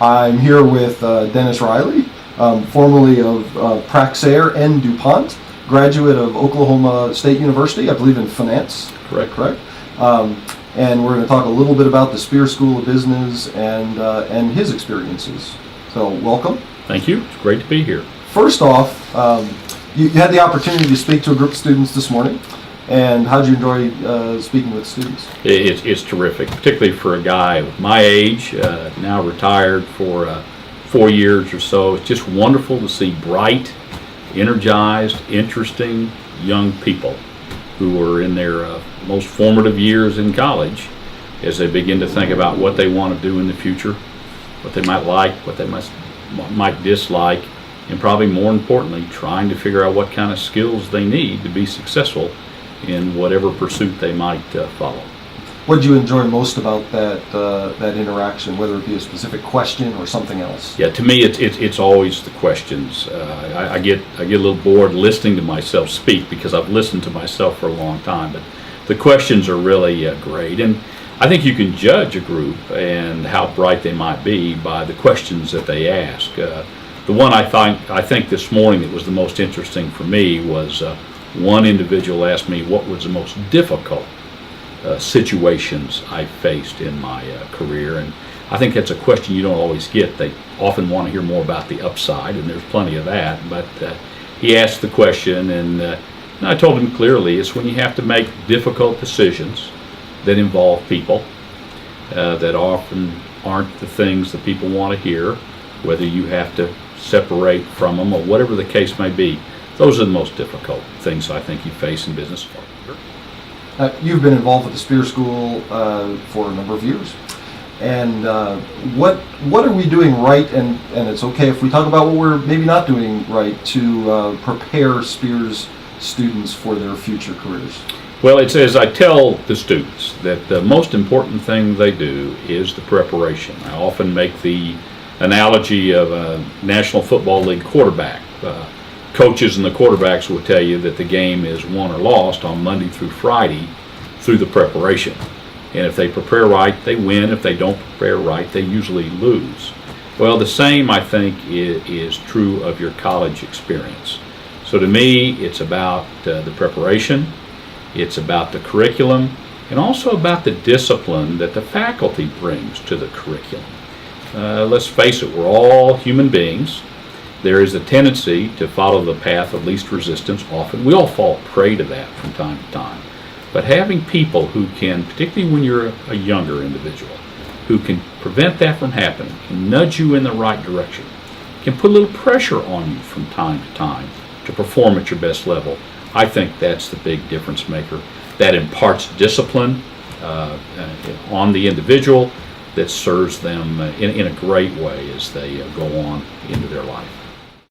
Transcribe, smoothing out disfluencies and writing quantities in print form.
I'm here with Dennis Riley, formerly of Praxair and DuPont, graduate of Oklahoma State University, I believe in finance. Correct. And we're going to talk a little bit about the Spears School of Business and his experiences. So welcome. Thank you. It's great to be here. First off, you had the opportunity to speak to a group of students this morning. And how did you enjoy speaking with students? It's terrific, particularly for a guy my age, now retired for 4 years or so. It's just wonderful to see bright, energized, interesting young people who are in their most formative years in college as they begin to think about what they want to do in the future, what they might like, what they might dislike, and probably more importantly, trying to figure out what kind of skills they need to be successful in whatever pursuit they might follow. What did you enjoy most about that interaction, whether it be a specific question or something else? Yeah, to me, it's always the questions. I get a little bored listening to myself speak because I've listened to myself for a long time. But the questions are really great, and I think you can judge a group and how bright they might be by the questions that they ask. The one I think this morning that was the most interesting for me was. One individual asked me what was the most difficult situations I faced in my career, and I think that's a question you don't always get. They often want to hear more about the upside, and there's plenty of that, but he asked the question, and I told him clearly it's when you have to make difficult decisions that involve people that often aren't the things that people want to hear, whether you have to separate from them or whatever the case may be. Those are the most difficult things I think you face in business. You've been involved with the Spears School for a number of years. And what are we doing right, and it's okay if we talk about what we're maybe not doing right to prepare Spears students for their future careers? Well, it's as I tell the students that the most important thing they do is the preparation. I often make the analogy of a National Football League quarterback. Coaches and the quarterbacks will tell you that the game is won or lost on Monday through Friday through the preparation. And if they prepare right, they win. If they don't prepare right, they usually lose. Well, the same, I think, is true of your college experience. So to me, it's about the preparation, it's about the curriculum, and also about the discipline that the faculty brings to the curriculum. Let's face it, we're all human beings. There is a tendency to follow the path of least resistance often. We all fall prey to that from time to time. But having people who can, particularly when you're a younger individual, who can prevent that from happening, can nudge you in the right direction, can put a little pressure on you from time to time to perform at your best level, I think that's the big difference maker. That imparts discipline on the individual that serves them in a great way as they go on into their life.